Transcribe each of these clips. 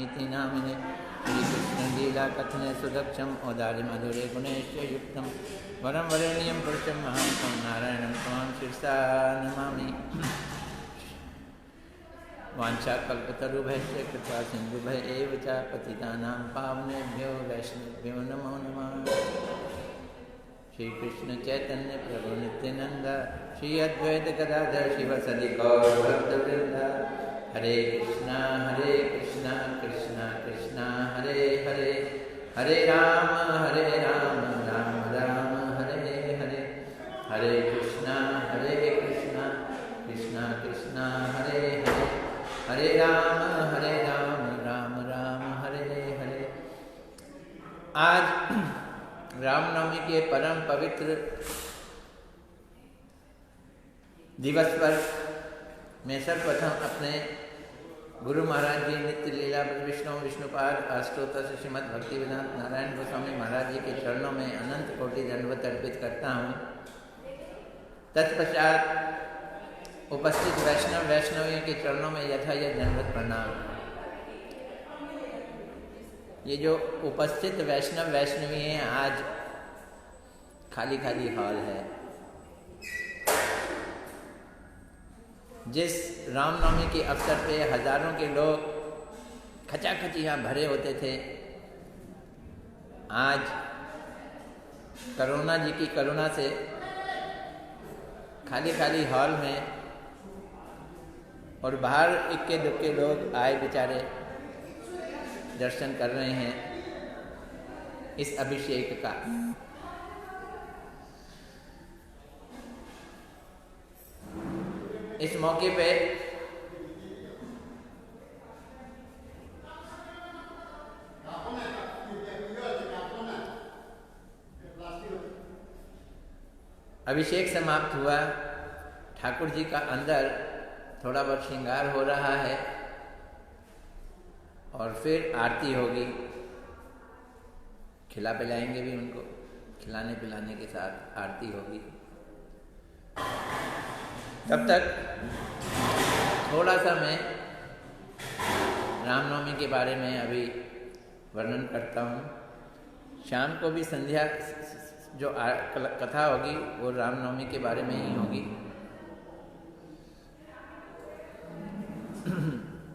इति नामिने श्रीकृष्ण लीला कथने सुदक्षम औदार्य मधुरे गुणेश्च युक्तम वरम वरेण्यम पुरुषम महांतं नारायणं त्वां शिरसा नमामि। वाञ्छाकल्पतरुभ्यश्च कृपा सिन्धुभ्य एव च पतितानां पावनेभ्यो वैष्णवेभ्यो नमो नमः। श्री कृष्ण चैतन्य प्रभु नित्यानंद श्री अद्वैत गदाधर शिवसदि गौर भक्तवृंद। हरे कृष्णा कृष्णा कृष्णा हरे हरे, हरे राम राम राम हरे हरे, हरे कृष्णा कृष्णा कृष्णा हरे हरे, हरे राम राम राम हरे हरे। आज रामनवमी के परम पवित्र दिवस पर मैं सर्वप्रथम अपने गुरु महाराज जी नित्य लीला विष्णुपाद अष्टोत्तर श्रीमद् भक्तिवेदांत नारायण गोस्वामी महाराज जी के चरणों में अनंत कोटि दंडवत अर्पित करता हूँ। तत्पश्चात उपस्थित वैष्णवियों के चरणों में यथायथ दंडवत प्रणाम। ये जो उपस्थित वैष्णवी हैं, आज खाली हॉल है। जिस रामनवमी के अवसर पे हजारों के लोग खचाखची यहाँ भरे होते थे, आज कोरोना जी की करुणा से खाली हॉल में और बाहर इक्के दुक्के लोग आए बेचारे दर्शन कर रहे हैं इस अभिषेक का। इस मौके पे अभिषेक समाप्त हुआ। ठाकुर जी का अंदर थोड़ा बहुत श्रृंगार हो रहा है और फिर आरती होगी। खिला पिलाएंगे भी उनको, खिलाने पिलाने के साथ आरती होगी। तब तक थोड़ा सा मैं रामनवमी के बारे में अभी वर्णन करता हूँ। शाम को भी संध्या जो कथा होगी वो रामनवमी के बारे में ही होगी।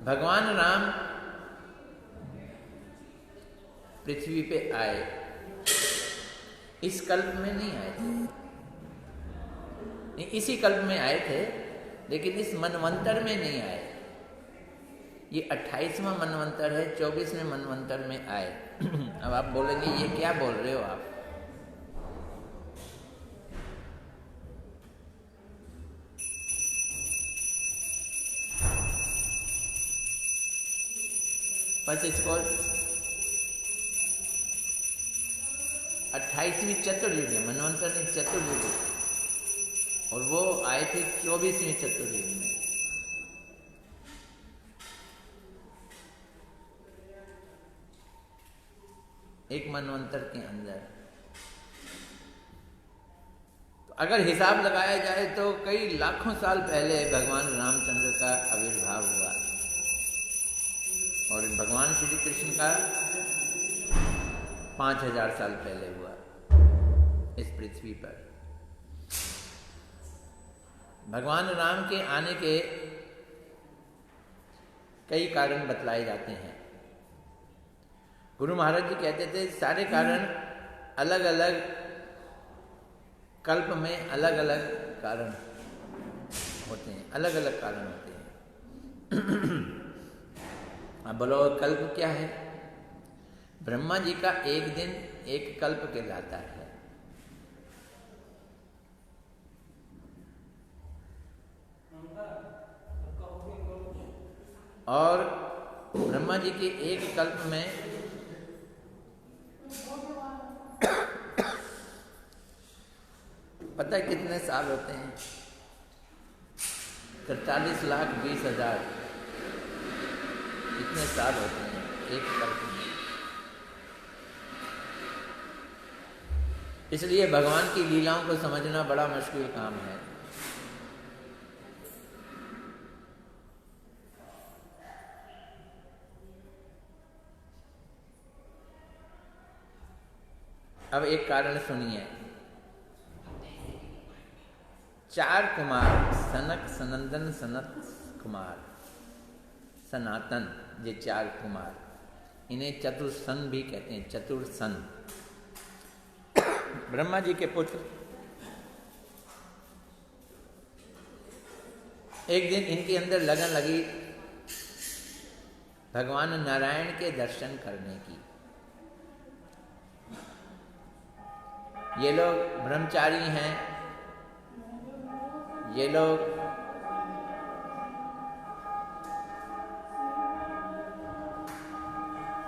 भगवान राम पृथ्वी पे आए, इस कल्प में नहीं आए थे, इसी कल्प में आए थे, लेकिन इस मनवंतर में नहीं आए। ये 28वां मनवंतर है, 24वें मनवंतर में आए। अब आप बोलेंगे ये क्या बोल रहे हो आप? बस इसको 28वीं चतुर्युग है, मनवंतर ने चतुर्युग, और वो आए थे 24वीं चतुर्युग में। एक मनवंतर के अंदर। तो अगर हिसाब लगाया जाए तो कई लाखों साल पहले भगवान रामचंद्र का आविर्भाव हुआ और भगवान श्री कृष्ण का 5000 साल पहले हुआ इस पृथ्वी पर। भगवान राम के आने के कई कारण बतलाए जाते हैं। गुरु महाराज जी कहते थे सारे कारण अलग अलग कल्प में अलग अलग कारण होते हैं, अलग अलग कारण होते हैं। अब बोलो कल्प क्या है? ब्रह्मा जी का एक दिन एक कल्प कहलाता है। और ब्रह्मा जी के एक कल्प में पता है कितने साल होते हैं? 43,20,000 इतने साल होते हैं एक कल्प में। इसलिए भगवान की लीलाओं को समझना बड़ा मुश्किल काम है। अब एक कारण सुनिए। 4 कुमार, सनक, सनंदन, सनत कुमार, सनातन, ये 4 कुमार, इन्हें चतुर्सन भी कहते हैं। चतुर्सन ब्रह्मा जी के पुत्र। एक दिन इनके अंदर लगन लगी भगवान नारायण के दर्शन करने की। ये लोग ब्रह्मचारी हैं, ये लोग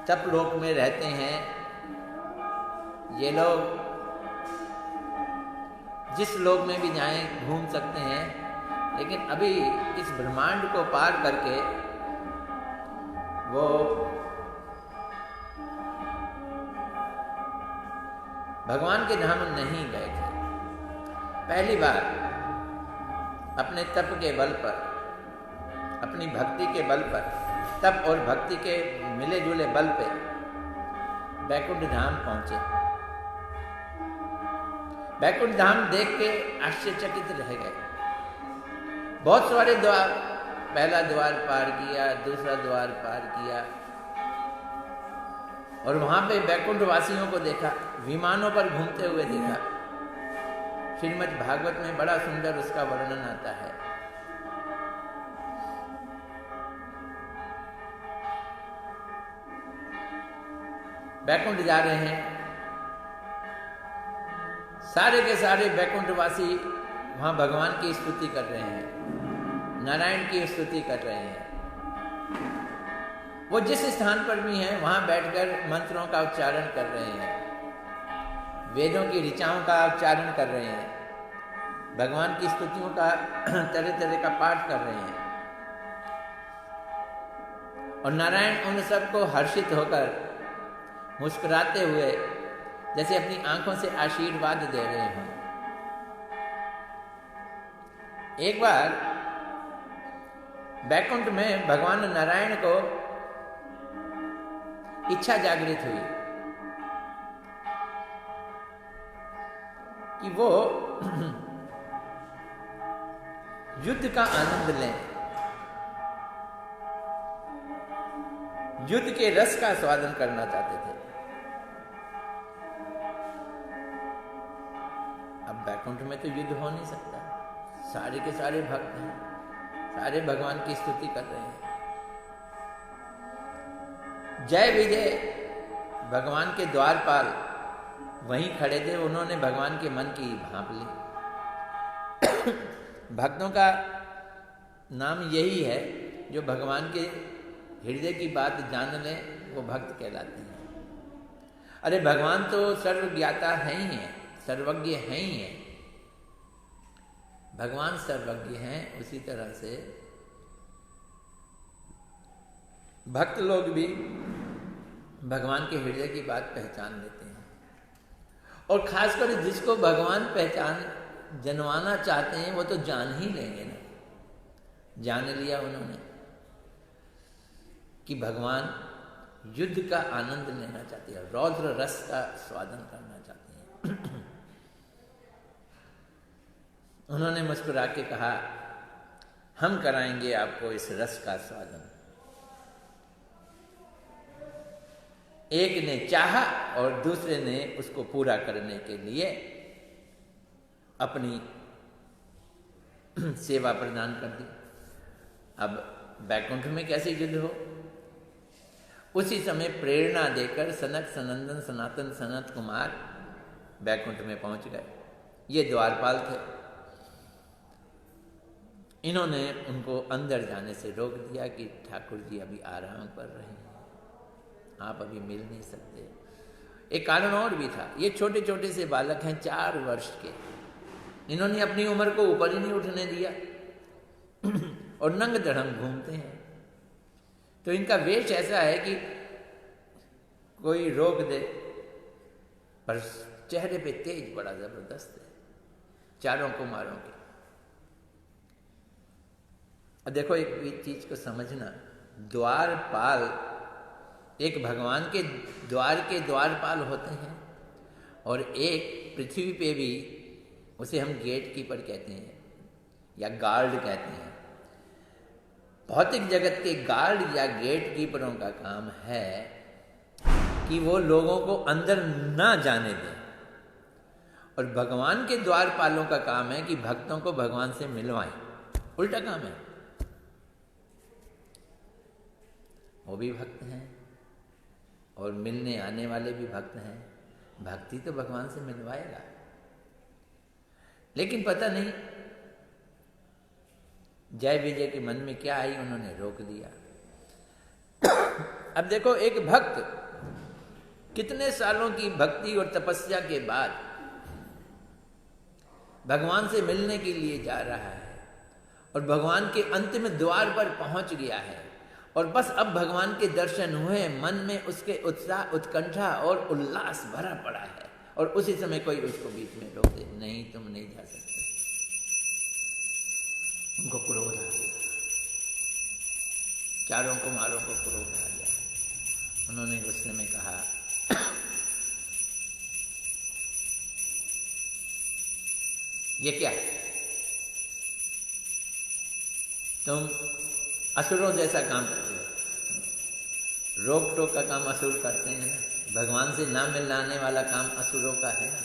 तप लोक में रहते हैं, ये लोग जिस लोक में भी जाएं घूम सकते हैं, लेकिन अभी इस ब्रह्मांड को पार करके वो भगवान के धाम नहीं गए थे। पहली बार अपने तप के बल पर, अपनी भक्ति के बल पर, तप और भक्ति के मिले जुले बल पे बैकुंठ धाम पहुंचे। बैकुंठ धाम देख के आश्चर्यचकित रह गए। बहुत सारे द्वार, पहला द्वार पार किया, दूसरा द्वार पार किया, और वहां पे बैकुंठ वासियों को देखा, विमानों पर घूमते हुए देखा। श्रीमद् भागवत में बड़ा सुंदर उसका वर्णन आता है। बैकुंठ जा रहे हैं, सारे के सारे बैकुंठवासी वहां भगवान की स्तुति कर रहे हैं, नारायण की स्तुति कर रहे हैं। वो जिस स्थान पर भी हैं वहां बैठकर मंत्रों का उच्चारण कर रहे हैं, वेदों की ऋचाओं का उच्चारण कर रहे हैं, भगवान की स्तुतियों का तरह तरह का पाठ कर रहे हैं। और नारायण उन सबको हर्षित होकर मुस्कुराते हुए जैसे अपनी आंखों से आशीर्वाद दे रहे हों। एक बार बैकुंठ में भगवान नारायण को इच्छा जागृत हुई कि वो युद्ध का आनंद लें, युद्ध के रस का स्वादन करना चाहते थे। अब बैकुंठ में तो युद्ध हो नहीं सकता, सारे के सारे भक्त हैं, सारे भगवान की स्तुति कर रहे हैं। जय विजय भगवान के द्वारपाल वहीं खड़े थे, उन्होंने भगवान के मन की भांप ली। भक्तों का नाम यही है, जो भगवान के हृदय की बात जान ले वो भक्त कहलाते हैं। अरे भगवान तो सर्वज्ञाता है ही है, सर्वज्ञ हैं ही हैं। भगवान सर्वज्ञ हैं, उसी तरह से भक्त लोग भी भगवान के हृदय की बात पहचान लेते हैं। और खासकर जिसको भगवान पहचान जनवाना चाहते हैं वो तो जान ही लेंगे ना। जान लिया उन्होंने कि भगवान युद्ध का आनंद लेना चाहते हैं, रौद्र रस का स्वादन करना चाहते हैं। उन्होंने मुस्कुरा के कहा, हम कराएंगे आपको इस रस का स्वादन। एक ने चाहा और दूसरे ने उसको पूरा करने के लिए अपनी सेवा प्रदान कर दी। अब बैकुंठ में कैसे युद्ध हो, उसी समय प्रेरणा देकर सनक, सनंदन, सनातन, सनत कुमार बैकुंठ में पहुंच गए। ये द्वारपाल थे। इन्होंने उनको अंदर जाने से रोक दिया कि ठाकुर जी अभी आराम कर रहे हैं, आप अभी मिल नहीं सकते। एक कारण और भी था, ये छोटे छोटे से बालक हैं, 4 वर्ष के। इन्होंने अपनी उम्र को ऊपर ही नहीं उठने दिया और नंग धड़ंग घूमते हैं। तो इनका वेश ऐसा है कि कोई रोक दे, पर चेहरे पे तेज बड़ा जबरदस्त है, चारों कुमारों के। अब देखो एक चीज को समझना, द्वारपाल एक भगवान के द्वार के द्वारपाल होते हैं, और एक पृथ्वी पे भी, उसे हम गेट कीपर कहते हैं या गार्ड कहते हैं। भौतिक जगत के गार्ड या गेट कीपरों का काम है कि वो लोगों को अंदर ना जाने दें, और भगवान के द्वारपालों का काम है कि भक्तों को भगवान से मिलवाएं। उल्टा काम है। वो भी भक्त हैं और मिलने आने वाले भी भक्त हैं। भक्ति तो भगवान से मिलवाएगा, लेकिन पता नहीं जय विजय के मन में क्या आई, उन्होंने रोक दिया। अब देखो, एक भक्त कितने सालों की भक्ति और तपस्या के बाद भगवान से मिलने के लिए जा रहा है और भगवान के अंतिम द्वार पर पहुंच गया है, और बस अब भगवान के दर्शन हुए, मन में उसके उत्साह, उत्कंठा और उल्लास भरा पड़ा है, और उसी समय कोई उसको बीच में रोक दे, नहीं तुम नहीं जा सकते। उनको क्रोध आ गया, चारों कुमारों को क्रोध आ गया। उन्होंने गुस्से में कहा, ये क्या है? तुम असुरों जैसा काम कर रहे हो। रोक टोक का काम असुर करते हैं ना, भगवान से ना मिलाने वाला काम असुरों का है ना।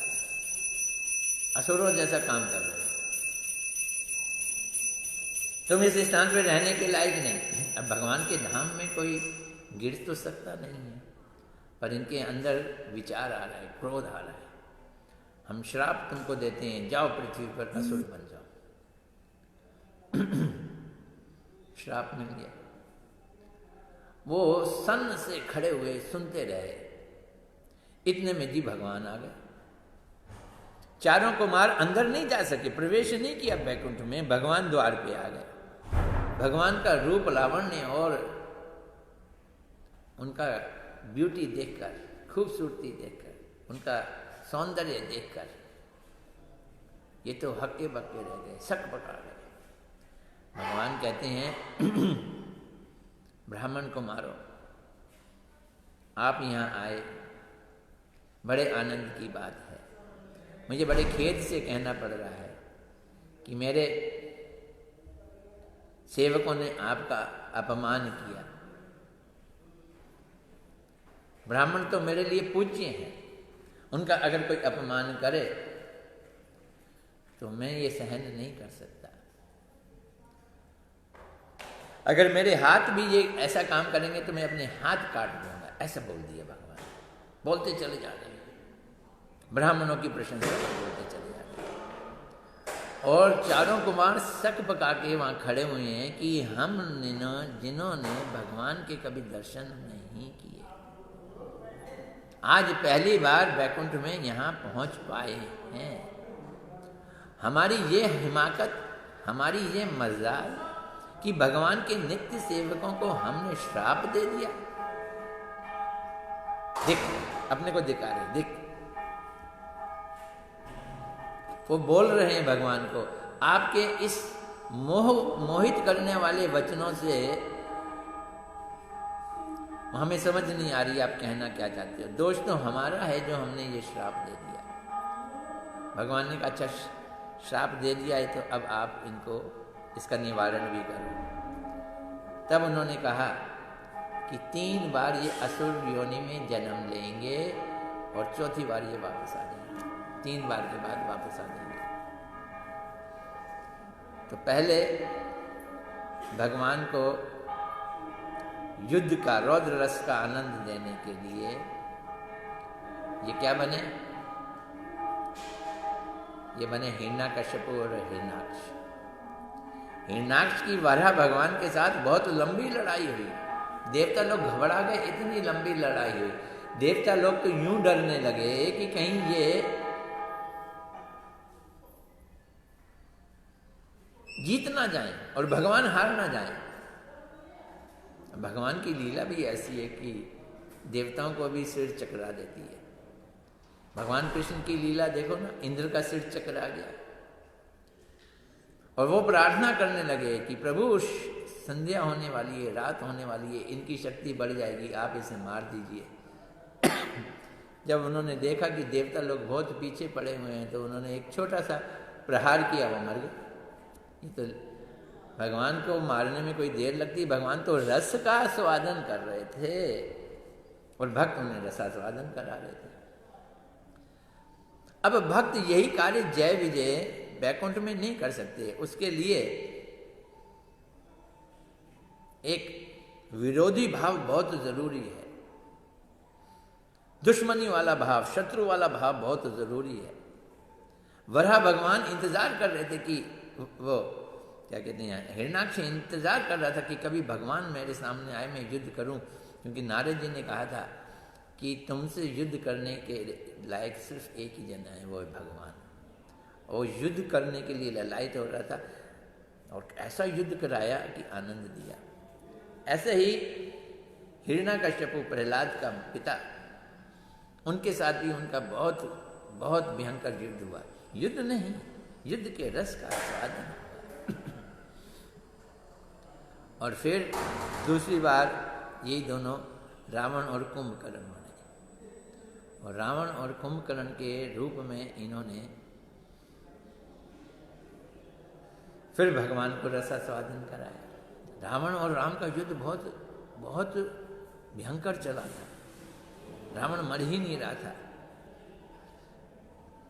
असुरों जैसा काम कर रहे हो, तुम इस स्थान पर रहने के लायक नहीं। अब भगवान के धाम में कोई गिर तो सकता नहीं है, पर इनके अंदर विचार आ रहा है, क्रोध आ रहा है। हम श्राप तुमको देते हैं, जाओ पृथ्वी पर असुर बन जाओ। श्राप मिल गया। वो सन्न से खड़े हुए सुनते रहे। इतने में जी भगवान आ गए। चारों कुमार अंदर नहीं जा सके, प्रवेश नहीं किया बैकुंठ में, भगवान द्वार पे आ गए। भगवान का रूप लावण्य और उनका ब्यूटी देखकर, खूबसूरती देखकर, उनका सौंदर्य देखकर ये तो हक्के बक्के रह गए, शक पका गए। भगवान कहते हैं, ब्राह्मण को मारो, आप यहाँ आए, बड़े आनंद की बात है। मुझे बड़े खेद से कहना पड़ रहा है कि मेरे सेवकों ने आपका अपमान किया। ब्राह्मण तो मेरे लिए पूज्य हैं, उनका अगर कोई अपमान करे तो मैं ये सहन नहीं कर सकता। अगर मेरे हाथ भी ये ऐसा काम करेंगे तो मैं अपने हाथ काट दूंगा, ऐसा बोल दिया भगवान। बोलते चले जा रहे हैं, ब्राह्मणों की प्रशंसा बोलते चले जा रहे हैं। और चारों कुमार शक पका के वहां खड़े हुए हैं कि हम जिन्होंने भगवान के कभी दर्शन नहीं किए, आज पहली बार बैकुंठ में यहाँ पहुंच पाए हैं। हमारी ये हिमाकत, हमारी ये मजाल कि भगवान के नित्य सेवकों को हमने श्राप दे दिया। देख, अपने को दिखा रहे, देख, वो बोल रहे हैं भगवान को, आपके इस मोहित करने वाले वचनों से हमें समझ नहीं आ रही आप कहना क्या चाहते हो। दोष तो हमारा है जो हमने ये श्राप दे दिया। भगवान ने कहा, अच्छा श्राप दे दिया है तो अब आप इनको इसका निवारण भी करो। तब उन्होंने कहा कि 3 बार ये असुर योनि में जन्म लेंगे और चौथी बार ये वापस आ जाएंगे। 3 बार के बाद वापस आ जाएंगे। तो पहले भगवान को युद्ध का, रौद्र रस का आनंद देने के लिए ये क्या बने? ये बने हिरण्यकश्यप और हिरण्याक्ष। हिरण्याक्ष की वराह भगवान के साथ बहुत लंबी लड़ाई हुई। देवता लोग घबरा गए, इतनी लंबी लड़ाई हुई। देवता लोग तो यूं डरने लगे कि कहीं ये जीत ना जाए और भगवान हार ना जाए। भगवान की लीला भी ऐसी है कि देवताओं को भी सिर चकरा देती है। भगवान कृष्ण की लीला देखो ना, इंद्र का सिर चकरा गया और वो प्रार्थना करने लगे कि प्रभु संध्या होने वाली है, रात होने वाली है, इनकी शक्ति बढ़ जाएगी, आप इसे मार दीजिए। जब उन्होंने देखा कि देवता लोग बहुत पीछे पड़े हुए हैं तो उन्होंने एक छोटा सा प्रहार किया, वो मर गए। ये तो भगवान को मारने में कोई देर लगती, भगवान तो रस का स्वादन कर रहे थे और भक्त उन्हें रसास्वादन करा रहे थे। अब भक्त यही कार्य जय विजय वैकुंठ में नहीं कर सकते, उसके लिए एक विरोधी भाव बहुत जरूरी है, दुश्मनी वाला भाव, शत्रु वाला भाव बहुत जरूरी है। वराह भगवान इंतजार कर रहे थे कि वो क्या कहते हैं, हिरणाक्ष इंतजार कर रहा था कि कभी भगवान मेरे सामने आए, मैं युद्ध करूं, क्योंकि नारद जी ने कहा था कि तुमसे युद्ध करने के लायक सिर्फ एक ही जना है, वो है भगवान। और युद्ध करने के लिए ललायित हो रहा था और ऐसा युद्ध कराया कि आनंद दिया। ऐसे ही हिरण्याकश्यप प्रहलाद का पिता, उनके साथ भी उनका बहुत बहुत भयंकर युद्ध हुआ। युद्ध नहीं, युद्ध के रस का स्वादन हुआ। और फिर दूसरी बार यही दोनों रावण और कुंभकर्ण बने, और रावण और कुंभकर्ण के रूप में इन्होंने फिर भगवान को रसास्वादन कराया। रावण और राम का युद्ध बहुत बहुत भयंकर चला था, रावण मर ही नहीं रहा था।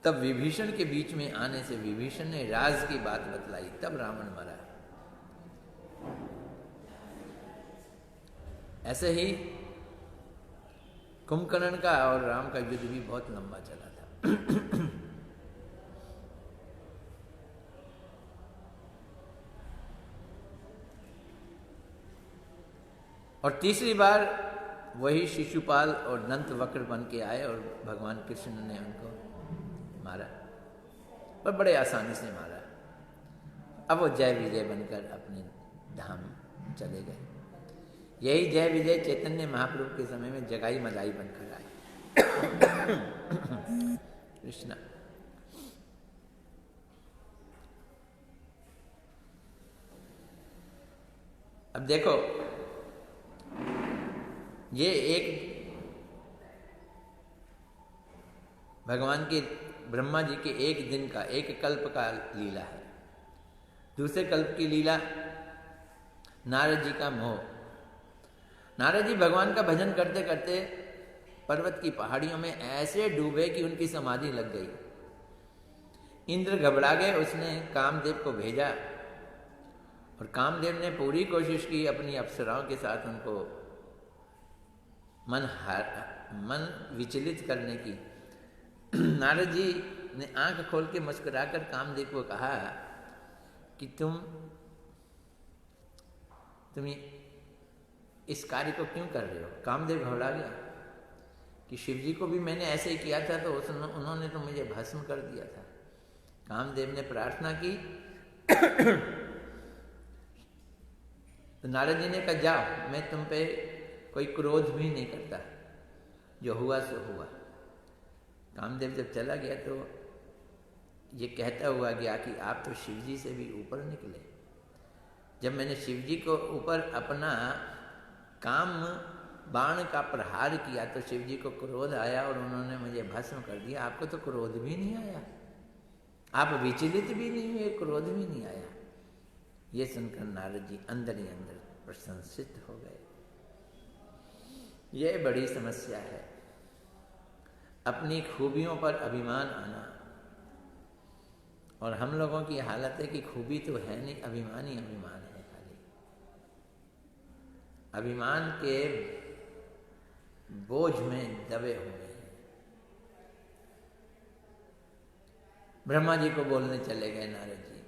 तब विभीषण के बीच में आने से विभीषण ने राज की बात बतलाई, तब रावण मरा। ऐसे ही कुंभकर्ण का और राम का युद्ध भी बहुत लंबा चला था। और तीसरी बार वही शिशुपाल और दंत वक्र बन के आए और भगवान कृष्ण ने उनको मारा, और बड़े आसानी से मारा। अब वो जय विजय बनकर अपने धाम चले गए। यही जय विजय चैतन्य महाप्रभु के समय में जगाई मदाई बनकर आए। कृष्णा। अब देखो, ये एक भगवान के ब्रह्मा जी के एक दिन का, एक कल्प का लीला है। दूसरे कल्प की लीला नारद जी का मोह। नारद जी भगवान का भजन करते करते पर्वत की पहाड़ियों में ऐसे डूबे कि उनकी समाधि लग गई। इंद्र घबरा गए, उसने कामदेव को भेजा और कामदेव ने पूरी कोशिश की अपनी अप्सराओं के साथ उनको मन विचलित करने की। नारद जी ने आंख खोल के मुस्कुराकर कामदेव को कहा कि तुम इस कार्य को क्यों कर रहे हो। कामदेव घबरा गया कि शिव जी को भी मैंने ऐसे ही किया था, तो उन्होंने तो मुझे भस्म कर दिया था। कामदेव ने प्रार्थना की तो नारद जी ने कहा, जाओ, मैं तुम पे कोई क्रोध भी नहीं करता, जो हुआ सो हुआ। कामदेव जब चला गया तो ये कहता हुआ गया कि आप तो शिव जी से भी ऊपर निकले। जब मैंने शिव जी को ऊपर अपना काम बाण का प्रहार किया तो शिव जी को क्रोध आया और उन्होंने मुझे भस्म कर दिया। आपको तो क्रोध भी नहीं आया, आप विचलित भी नहीं हुए, क्रोध भी नहीं आया। ये सुनकर नारद जी अंदर ही अंदर प्रशंसित हो गए। ये बड़ी समस्या है, अपनी खूबियों पर अभिमान आना। और हम लोगों की हालत है कि खूबी तो है नहीं, अभिमान ही अभिमान है। खाली अभिमान के बोझ में दबे हुए हैं। ब्रह्मा जी को बोलने चले गए नारद जी।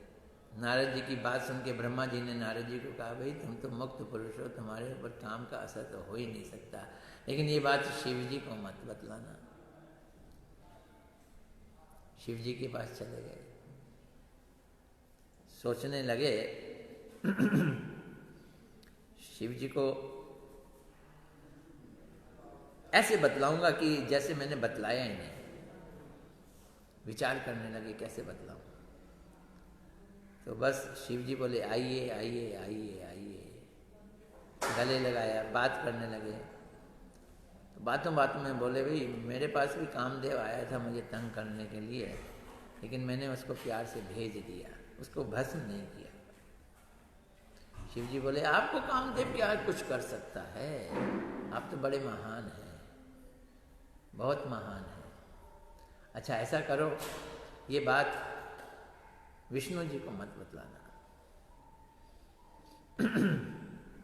नारद जी की बात सुन के ब्रह्मा जी ने नारद जी को कहा, भाई तुम तो मुक्त पुरुष हो, तुम्हारे ऊपर काम का असर तो हो ही नहीं सकता, लेकिन ये बात शिव जी को मत बतलाना। शिव जी के पास चले गए, सोचने लगे शिव जी को ऐसे बतलाऊंगा कि जैसे मैंने बतलाया ही नहीं। विचार करने लगे कैसे बतलाऊं। तो बस शिव जी बोले, आइए आइए आइए आइए। गले लगाया, बात करने लगे। तो बातों बातों में बोले, भाई मेरे पास भी कामदेव आया था मुझे तंग करने के लिए, लेकिन मैंने उसको प्यार से भेज दिया, उसको भस्म नहीं किया। शिव जी बोले, आपको कामदेव क्या कुछ कर सकता है, आप तो बड़े महान हैं, बहुत महान हैं। अच्छा ऐसा करो, ये बात विष्णु जी को मत बतलाना।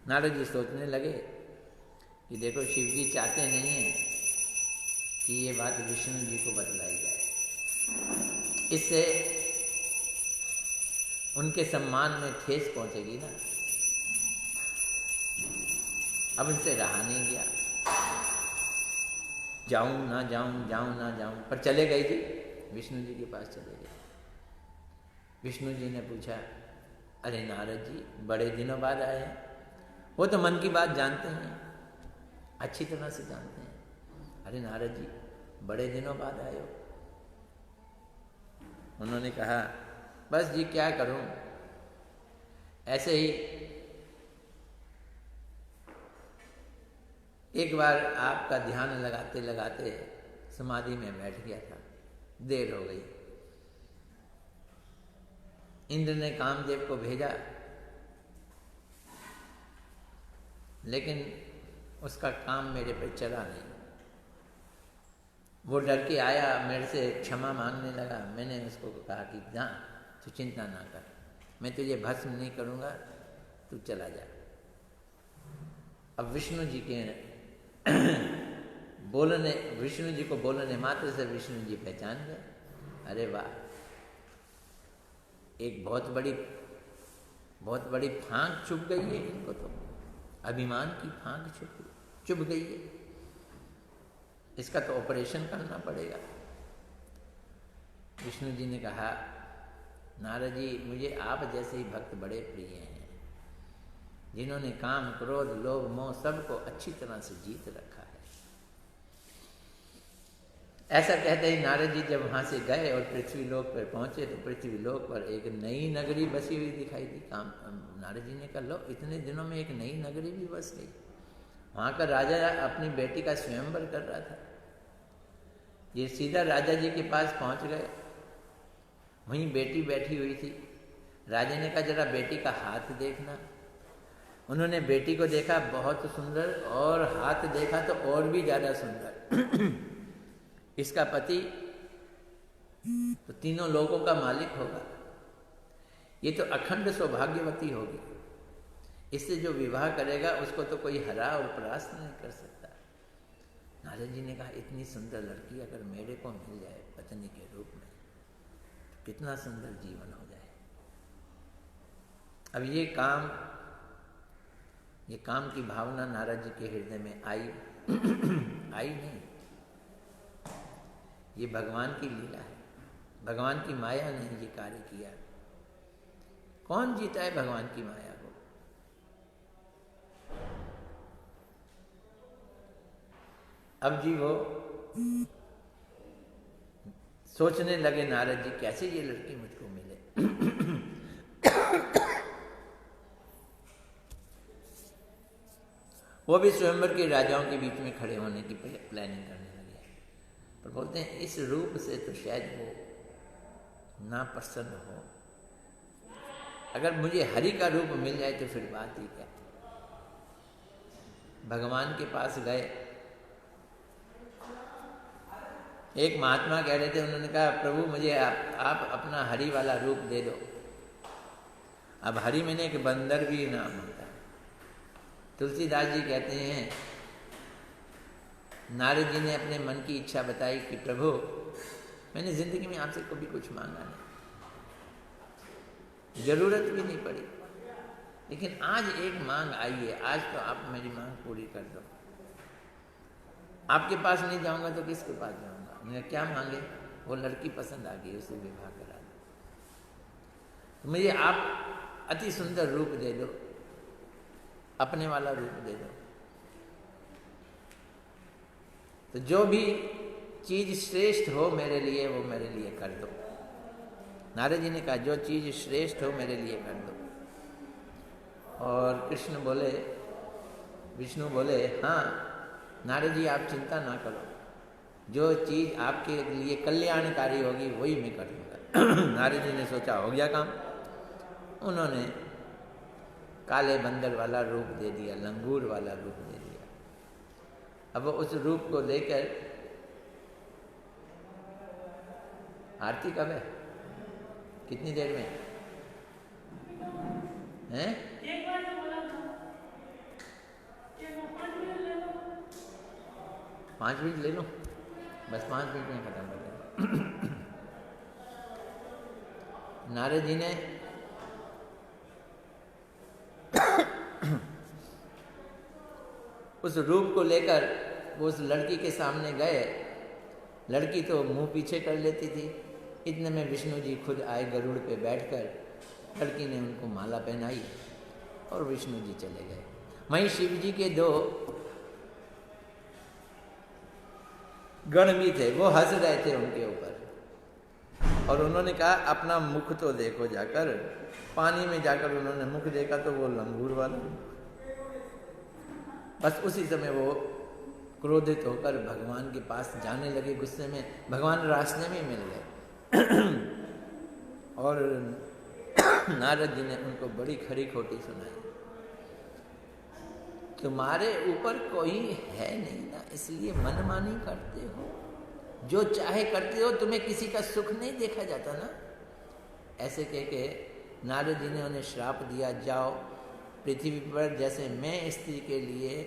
नारद जी सोचने लगे कि देखो शिव जी चाहते नहीं हैं कि ये बात विष्णु जी को बतलाई जाए, इससे उनके सम्मान में ठेस पहुंचेगी ना। अब इनसे रहा नहीं गया, जाऊं ना जाऊं, जाऊं ना जाऊं, पर चले गए जी, विष्णु जी के पास चले गए। विष्णु जी ने पूछा, अरे नारद जी बड़े दिनों बाद आए हैं। वो तो मन की बात जानते हैं, अच्छी तरह से जानते हैं। अरे नारद जी बड़े दिनों बाद आए हो। उन्होंने कहा, बस जी क्या करूं, ऐसे ही एक बार आपका ध्यान लगाते लगाते समाधि में बैठ गया था, देर हो गई। इंद्र ने कामदेव को भेजा, लेकिन उसका काम मेरे पे चला नहीं। वो डर के आया, मेरे से क्षमा मांगने लगा। मैंने उसको कहा कि ना, तू चिंता ना कर, मैं तुझे भस्म नहीं करूँगा, तू चला जा। अब विष्णु जी के बोलने, विष्णु जी को बोलने मात्र से विष्णु जी पहचान गए। अरे वाह, एक बहुत बड़ी फांक चुभ गई है इनको, तो अभिमान की फांक चुभ गई है, इसका तो ऑपरेशन करना पड़ेगा। विष्णु जी ने कहा, नारद जी मुझे आप जैसे ही भक्त बड़े प्रिय हैं, जिन्होंने काम क्रोध लोभ मोह सबको अच्छी तरह से जीत रखा है। ऐसा कहते ही नारद जी जब वहाँ से गए और पृथ्वी लोक पर पहुँचे, तो पृथ्वी लोक पर एक नई नगरी बसी हुई दिखाई दी। नारद जी ने कहा, लो इतने दिनों में एक नई नगरी भी बस गई। वहाँ का राजा अपनी बेटी का स्वयंवर कर रहा था। ये सीधा राजा जी के पास पहुँच गए, वहीं बेटी बैठी हुई थी। राजा ने कहा, जरा बेटी का हाथ देखना। उन्होंने बेटी को देखा, बहुत सुंदर, और हाथ देखा तो और भी ज़्यादा सुंदर। इसका पति तो तीनों लोगों का मालिक होगा, ये तो अखंड सौभाग्यवती होगी, इससे जो विवाह करेगा उसको तो कोई हरा और परास्त नहीं कर सकता। नारद जी ने कहा, इतनी सुंदर लड़की अगर मेरे को मिल जाए पत्नी के रूप में, तो कितना सुंदर जीवन हो जाए। अब ये काम की भावना नारद जी के हृदय में आई नहीं, ये भगवान की लीला है, भगवान की माया ने ये कार्य किया। कौन जीता है भगवान की माया को? अब जी वो सोचने लगे नारद जी, कैसे ये लड़की मुझको मिले। वो भी स्वयंवर के राजाओं के बीच में खड़े होने की प्लानिंग करने लगे, पर बोलते हैं इस रूप से तो शायद वो ना प्रसन्न हो। अगर मुझे हरि का रूप मिल जाए तो फिर बात ही क्या। भगवान के पास गए, एक महात्मा कह रहे थे, उन्होंने कहा, प्रभु मुझे आप अपना हरि वाला रूप दे दो। अब हरि मैंने एक बंदर भी नाम होता है। तुलसीदास जी कहते हैं, नारद जी ने अपने मन की इच्छा बताई कि प्रभु मैंने जिंदगी में आपसे कभी कुछ मांगा नहीं, जरूरत भी नहीं पड़ी, लेकिन आज एक मांग आई है, आज तो आप मेरी मांग पूरी कर दो। आपके पास नहीं जाऊंगा तो किसके पास जाऊंगा? मैंने क्या मांगे? वो लड़की पसंद आ गई, उसे विवाह करा दो। तो मुझे आप अति सुंदर रूप दे दो, अपने वाला रूप दे दो। तो जो भी चीज श्रेष्ठ हो मेरे लिए, वो मेरे लिए कर दो। नारद जी ने कहा, जो चीज श्रेष्ठ हो मेरे लिए कर दो। और कृष्ण बोले, विष्णु बोले, हाँ नारद जी आप चिंता ना करो, जो चीज़ आपके लिए कल्याणकारी होगी वही मैं कर दूँगा। नारद जी ने सोचा हो गया काम। उन्होंने काले बंदर वाला रूप दे दिया, लंगूर वाला रूप दे दिया। अब उस रूप को लेकर आरती कब है, कितनी देर में हैं? 5 मिनट ले लो, बस 5 मिनट में खत्म कर दें। नारद जी ने उस रूप को लेकर वो उस लड़की के सामने गए। लड़की तो मुंह पीछे कर लेती थी। इतने में विष्णु जी खुद आए गरुड़ पे बैठकर। लड़की ने उनको माला पहनाई और विष्णु जी चले गए। वहीं शिव जी के 2 गण भी थे, वो हंस रहे थे उनके ऊपर। और उन्होंने कहा अपना मुख तो देखो जाकर। पानी में जाकर उन्होंने मुख देखा तो वो लंगूर वाला। बस उसी समय वो क्रोधित होकर भगवान के पास जाने लगे गुस्से में। भगवान रास्ते में मिल गए और नारद जी ने उनको बड़ी खरी खोटी सुनाई। तुम्हारे ऊपर कोई है नहीं ना, इसलिए मनमानी करते हो, जो चाहे करते हो, तुम्हें किसी का सुख नहीं देखा जाता ना। ऐसे कह के नारद जी ने उन्हें श्राप दिया, जाओ पृथ्वी पर जैसे मैं स्त्री के लिए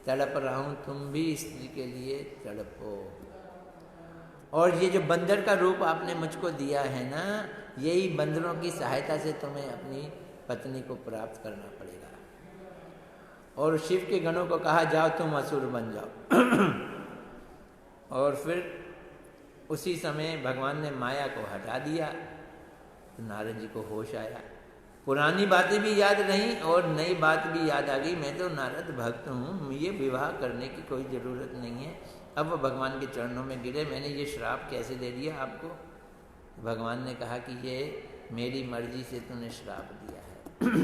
तड़प रहा हूँ तुम भी स्त्री के लिए तड़पो। और ये जो बंदर का रूप आपने मुझको दिया है ना, यही बंदरों की सहायता से तुम्हें अपनी पत्नी को प्राप्त करना पड़ेगा। और शिव के गणों को कहा जाओ तुम असुर बन जाओ। और फिर उसी समय भगवान ने माया को हटा दिया तो नारद जी को होश आया। पुरानी बातें भी याद रहीं और नई बात भी याद आ गई। मैं तो नारद भक्त हूँ, ये विवाह करने की कोई ज़रूरत नहीं है। अब वो भगवान के चरणों में गिरे, मैंने ये श्राप कैसे दे दिया आपको? भगवान ने कहा कि ये मेरी मर्जी से तूने श्राप दिया है।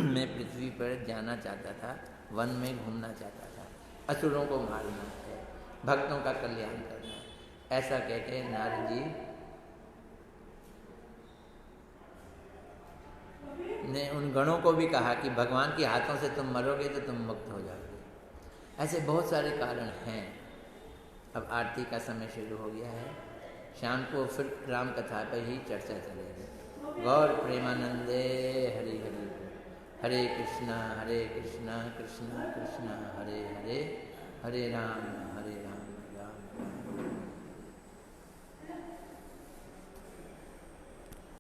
मैं पृथ्वी पर जाना चाहता था, वन में घूमना चाहता था, असुरों को मारना है, भक्तों का कल्याण करना है। ऐसा कह के नारद जी ने उन गणों को भी कहा कि भगवान के हाथों से तुम मरोगे तो तुम मुक्त हो जाओगे। ऐसे बहुत सारे कारण हैं। अब आरती का समय शुरू हो गया है। शाम को फिर राम कथा पर ही चर्चा चलेगी। गौर प्रेमानंदे हरि हरि। हरे कृष्णा कृष्णा कृष्णा हरे हरे, हरे राम